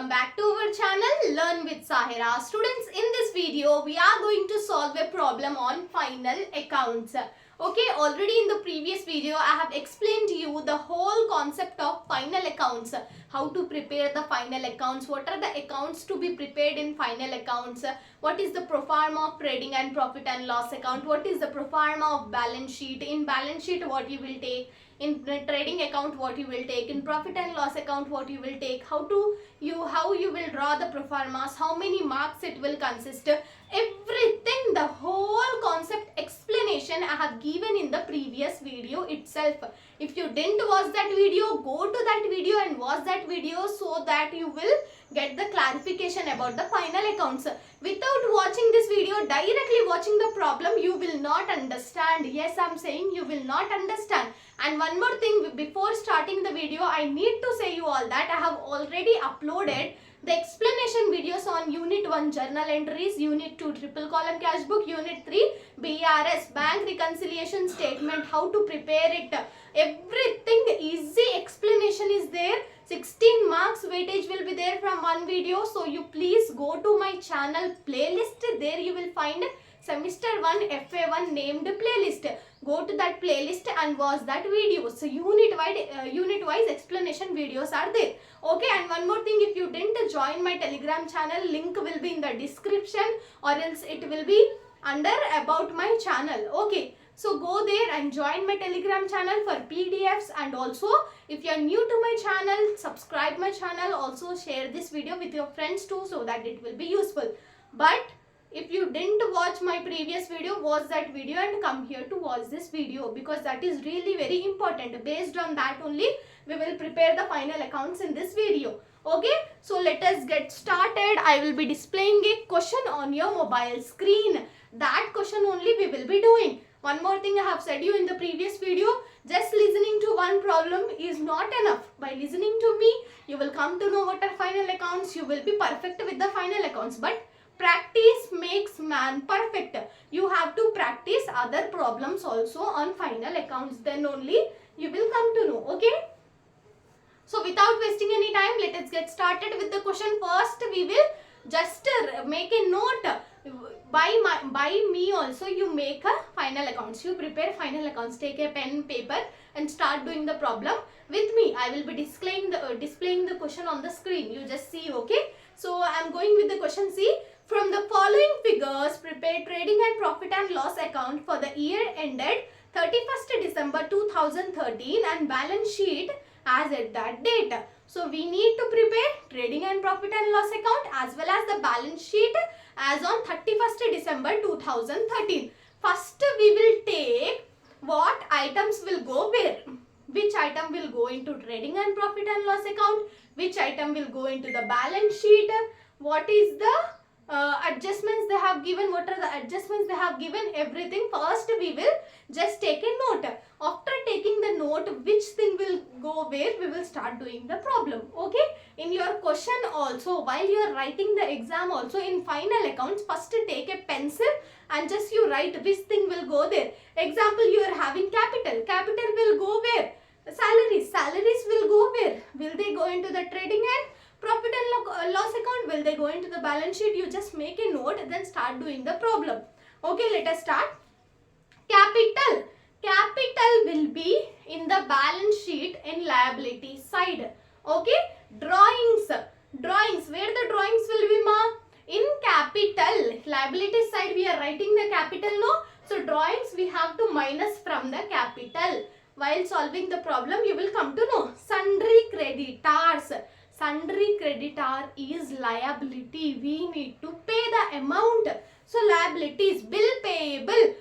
welcome back to our channel Learn with Sahira. Students, in this video we are going to solve a problem on final accounts. Okay, already in the previous video I have explained to you the whole concept of final accounts, how to prepare the final accounts, what are the accounts to be prepared in final accounts, what is the pro forma of trading and profit and loss account, what is the pro forma of balance sheet, in balance sheet what you will take, in trading account what you will take, in profit and loss account what you will take, how you will draw the pro formas, how many marks it will consist, everything, the whole concept explanation I have given in the previous video itself. If you didn't watch that video, go to that video and watch that video so that you will get the clarification about the final accounts. Without watching this video, directly watching the problem, you will not understand. Yes, I'm saying you will not understand. And one more thing, before starting the video, I need to say you all that I have already uploaded the explanation videos on Unit 1 journal entries, Unit 2 triple column cash book, Unit 3 BRS bank reconciliation statement, how to prepare it. Everything easy explanation is there. 16 marks weightage will be there from one video. So you please go to my channel playlist. There you will find semester 1 FA1 named playlist. Go to that playlist and watch that video. So unit wise explanation videos are there. Okay, and one more thing, if you didn't join my Telegram channel, link will be in the description or else it will be under about my channel. Okay, so go there and join my Telegram channel for PDFs, and also if you are new to my channel, subscribe my channel, also share this video with your friends too so that it will be useful. But if you didn't watch my previous video, watch that video and come here to watch this video, because that is really very important. Based on that only we will prepare the final accounts in this video. Okay, so let us get started. I will be displaying a question on your mobile screen. That question only we will be doing. One more thing I have said you in the previous video, just listening to one problem is not enough. By listening to me, you will come to know what are final accounts. You will be perfect with the final accounts. But practice makes man perfect. You have to practice other problems also on final accounts. Then only you will come to know. Okay. So without wasting any time, let us get started with the question. First, we will just make a note. By me also, you make a final accounts. You prepare final accounts. Take a pen, paper and start doing the problem with me. I will be displaying the question on the screen. You just see. Okay. So I am going with the question. See. From the following figures, prepare trading and profit and loss account for the year ended 31st December 2013 and balance sheet as at that date. So we need to prepare trading and profit and loss account as well as the balance sheet as on 31st December 2013. First we will take what items will go where. Which item will go into trading and profit and loss account, which item will go into the balance sheet, what is the adjustments they have given, what are the adjustments they have given, everything. First we will just take a note. After taking the note which thing will go where, we will start doing the problem. Okay, in your question also, while you are writing the exam also, in final accounts, first take a pencil and just you write which thing will go there. Example, you are having capital will go where, salaries will go where, will they go into the trading and profit and loss account, will they go into the balance sheet. You just make a note, then start doing the problem. Okay, let us start. Capital will be in the balance sheet in liability side. Okay, drawings, where the drawings will be, ma? In capital, liability side we are writing the capital, no? So drawings we have to minus from the capital. While solving the problem, you will come to know. Sundry creditor is liability. We need to pay the amount. So liabilities, bills payable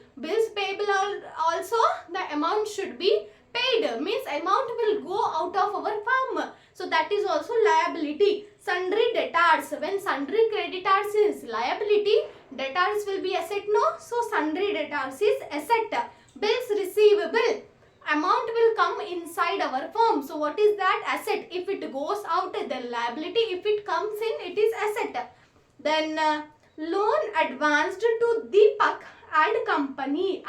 also the amount should be paid. Means amount will go out of our firm. So that is also liability. Sundry debtors. When sundry creditors is liability, debtors will be asset, no? So sundry debtors is asset. Bills receivable. Amount will come inside our firm. So what is that? Asset. If it goes out, then liability. If it comes in, it is asset. Then loan advanced to Deepak and company.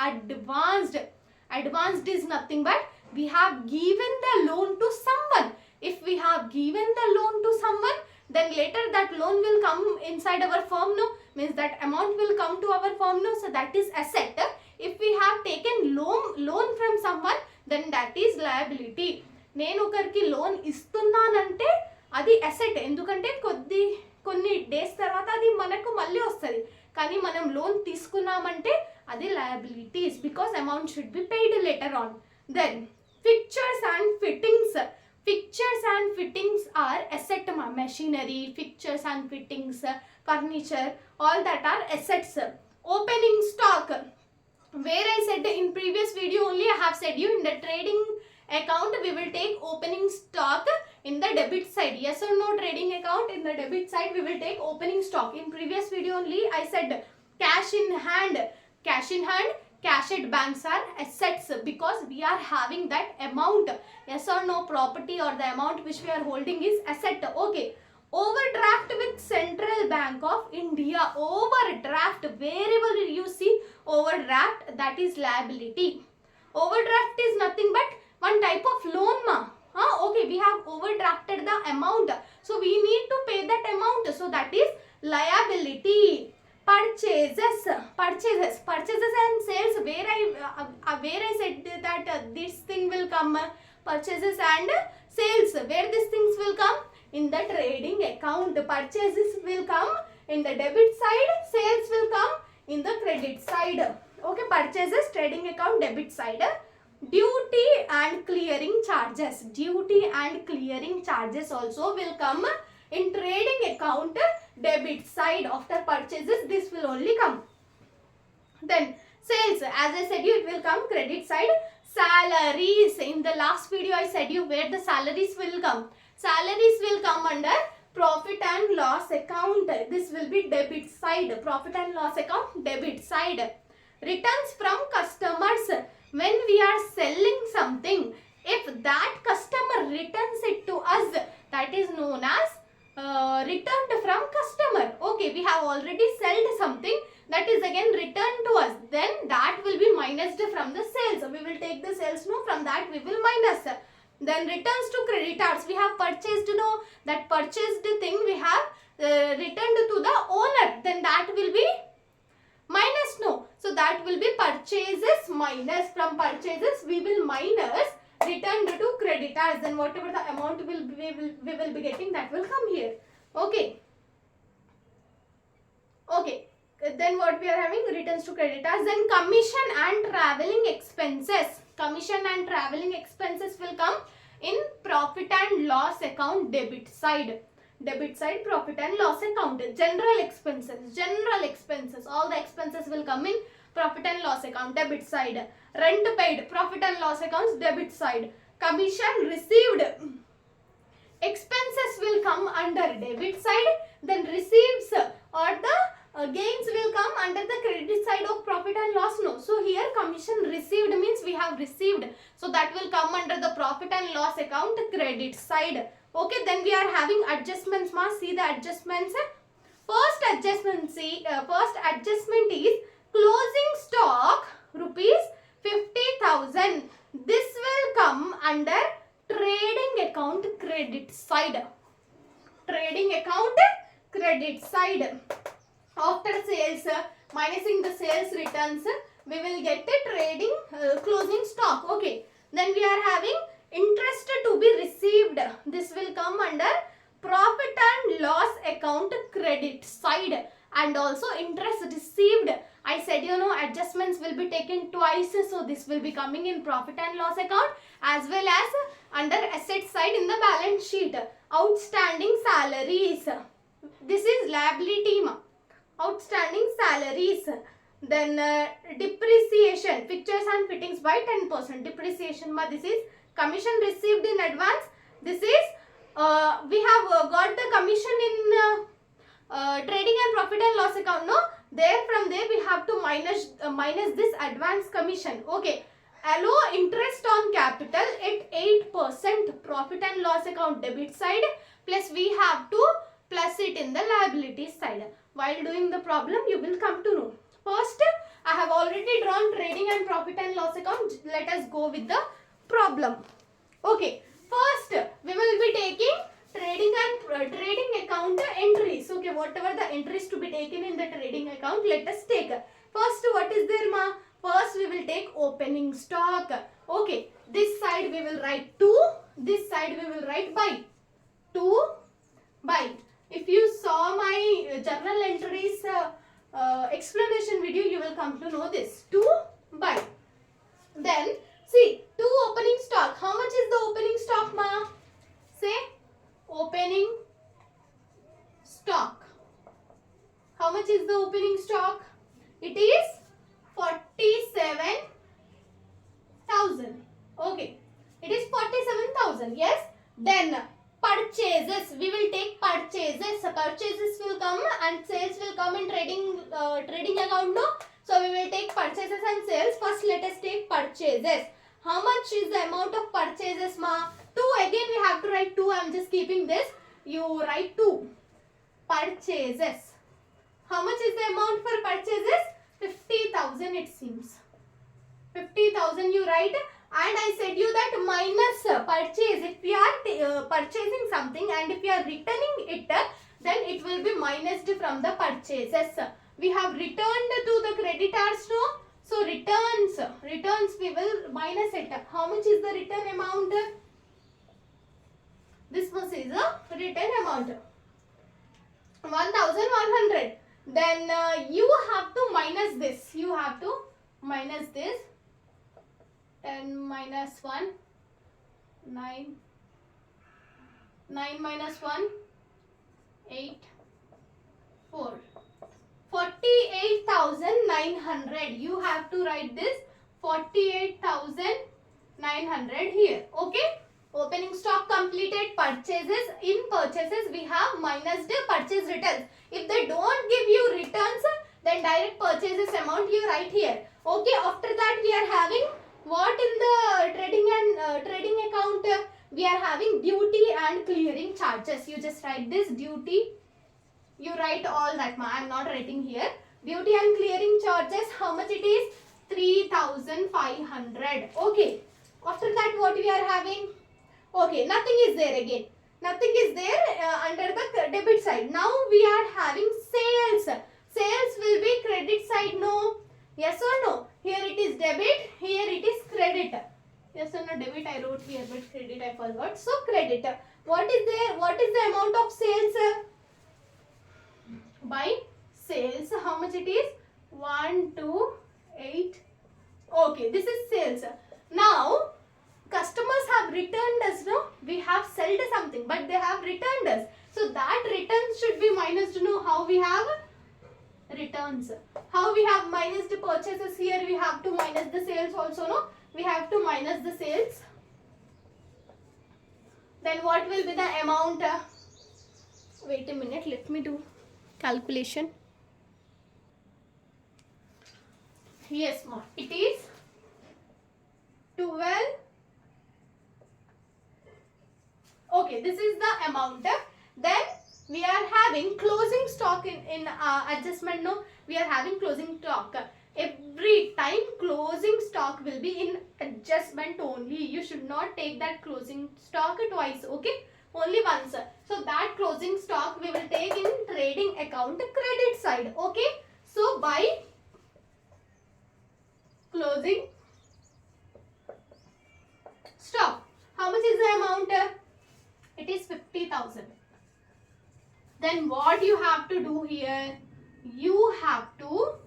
Advanced is nothing but we have given the loan to someone. If we have given the loan to someone, then later that loan will come inside our firm, no, means that amount will come to our firm, no, so that is asset. If we have taken loan from someone, then that is liability. నేను ఒకరికి loan ఇస్తున్నానంటే అది asset, ఎందుకంటే కొన్ని days తర్వాత అది మనకు మళ్ళీ వస్తుంది. కానీ మనం లోన్ తీసుకున్నామంటే అది liabilities, because amount should be paid later on. Then fixtures and fittings. Fixtures and fittings are asset. Machinery, fixtures and fittings, furniture, all that are assets. Opening stock, where I said in previous video only, I have said you in the trading account we will take opening stock in the debit side. Yes or no? Trading account in the debit side we will take opening stock. In previous video only I said cash in hand, cash at banks are assets, because we are having that amount. Yes or no? Property or the amount which we are holding is asset. Okay. Overdraft with Central Bank of India. Overdraft, wherever you see overdraft, that is liability. Overdraft is nothing but one type of loan, ma. Okay, we have overdrafted the amount, so we need to pay that amount, so that is liability. Purchases and sales, where I said that this thing will come, purchases and sales, where these things will come in the trading account. Purchases will come in the debit side, sales will come in the credit side. Okay, purchases trading account debit side. Duty and clearing charges, also will come in trading account debit side. After purchases this will only come. Then sales, as I said you, it will come credit side. Salaries, in the last video I said you where the salaries will come. Salaries will come under profit and loss account. This will be debit side. Profit and loss account debit side. Returns from customers, when we are selling something, if that customer returns it to us, that is known as returned from customer. Okay, we have already sold something, that is again returned to us, then that will be minused from the sales. We will take the sales, no, from that we will minus. Then returns to creditors, we have purchased, no, that purchased thing we have returned to the owner, then that will be minus, no, so that will be purchases minus. From purchases we will minus returned to creditors, then whatever the amount we will be getting, that will come here. Okay, then what we are having, returns to creditors. Then commission and traveling expenses, will come in profit and loss account debit side, profit and loss account. General expenses, all the expenses will come in profit and loss account debit side. Rent paid, profit and loss accounts debit side. Commission received, expenses will come under debit side. Then receipts or the gains will come under the credit side of profit and loss, no. So here commission received means we have received, so that will come under the profit and loss account credit side. Okay, then we are having adjustments, ma. See the adjustments. First adjustment is closing stock rupees 50,000. This will come under trading account credit side. After sales, minusing the sales returns, we will get a trading closing stock. Okay, then we are having interest to be received. This will come under profit and loss account credit side. And also interest received, I said you know adjustments will be taken twice, so this will be coming in profit and loss account as well as under asset side in the balance sheet. Outstanding salaries, this is liability, ma. Outstanding salaries. Then depreciation, fixtures and fittings by 10%. Depreciation, ma, this is commission received in advance. This is we have got the commission in trading and profit and loss account, no. From there we have to minus this advance commission. Okay, allow interest on capital at 8%, profit and loss account debit side, plus we have to plus it in the liability side. While doing the problem you will come to know. First I have already drawn trading and profit and loss account. Let us go with the problem. Okay, first we will be taking trading account account entries. Okay, whatever the entries to be taken in the trading account, let us take. First, what is there, ma? First, we will take opening stock. Okay, this side we will write to, this side we will write by. To, by. If you saw my journal entries explanation video, you will come to know this. To, by. Then, see, to opening stock. How much is the opening stock, ma? Say, opening stock. How much is the opening stock? It is 47,000. Okay. It is 47,000. Yes. Then purchases. We will take purchases. Purchases will come and sales will come in trading account. No. So we will take purchases and sales. First, let us take purchases. How much is the amount of purchases, ma? 2. Again, we have to write 2. I am just keeping this. You write 2. Purchases. How much is the amount for purchases? 50,000 it seems. 50,000 you write, and I said you that minus purchase. If we are purchasing something and if we are returning it, then it will be minused from the purchases. We have returned to the creditors, no? So returns we will minus it. How much is the return amount? This much is the return amount. 1,100. Then you have to minus this. You have to minus this. 10 minus 1. 9. 9 minus 1. 8. 4. 48,900. You have to write this 48,900 here. Okay. Opening stock completed. Purchases. In purchases we have minus the purchase returns. If they don't give you returns, then direct purchases amount you write here. Okay. After that we are having what in the trading account? We are having duty and clearing charges. You just write this duty. You write all that, ma. I am not writing here. Duty and clearing charges. How much it is? 3,500. Okay. After that what we are having? Okay, nothing is there again. Nothing is there under the debit side. Now we are having sales. Sales will be credit side, no? Yes or no? Here it is debit, here it is credit. Yes or no? Debit I wrote here, but credit I forgot. So credit. What is there? What is the amount of sales? By sales, how much it is? 1, 2, 8. Okay, this is sales. Now, customers have returned us, no? We have sold something, but they have returned us. So that returns should be minus to know how we have returns. How we have minus the purchases here, we have to minus the sales also, no? We have to minus the sales. Then what will be the amount? Wait a minute, let me do calculation. Yes, ma. It is 12. Okay, this is the amount. Then we are having closing stock in adjustment. No, we are having closing stock. Every time closing stock will be in adjustment only. You should not take that closing stock twice. Okay, only once. So that closing stock we will take in trading account credit side. Okay, so by closing stock, how much is the amount? It is 50,000. Then what you have to do here? You have to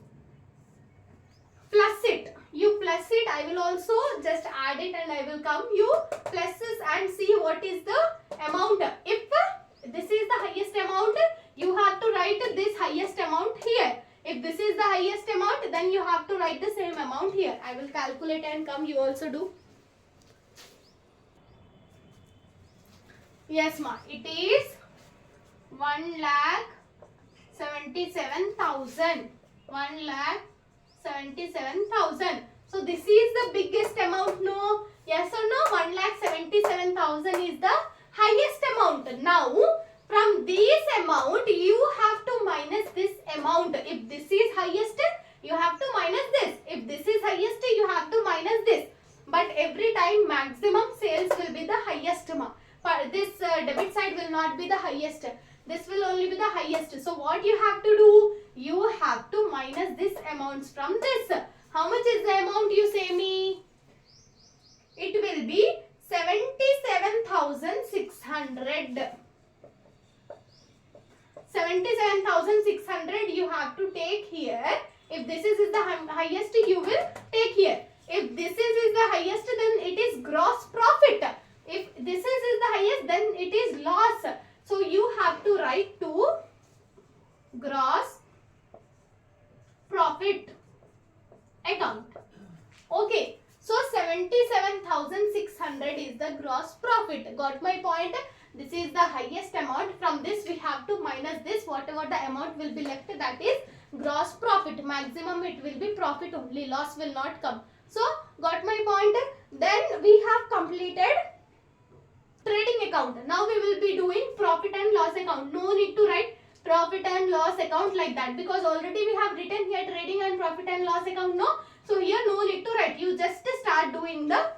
plus it. You plus it. I will also just add it and I will come. You plus this and see what is the amount. If this is the highest amount, you have to write this highest amount here. If this is the highest amount, then you have to write the same amount here. I will calculate and come. You also do. Yes, ma. It is 1,77,000. 1,77,000. So this is the biggest amount, no? Yes or no? 1,77,000 is the highest amount. Now, from this amount, you have to minus this amount. If this is highest, you have to minus this. If this is highest, you have to minus this. But every time maximum sales will be the highest. This debit side will not be the highest. highest. This will only be the highest. So what you have to do? You have to minus this amounts from this. How much is the amount, you say me? It will be 77,600. 77,600 you have to take here. If this is the highest, you will take here. If this is the highest, then it is gross profit. If this is the highest, then it is loss. So you have to write to gross profit account. Okay. So 77,600 is the gross profit. Got my point? This is the highest amount. From this we have to minus this. Whatever the amount will be left, that is gross profit. Maximum it will be profit only. Loss will not come. So got my point? Then we have completed trading account. Now we will be doing profit and loss account. No need to write profit and loss account like that, because already we have written here trading and profit and loss account. No. So here no need to write. You just start doing the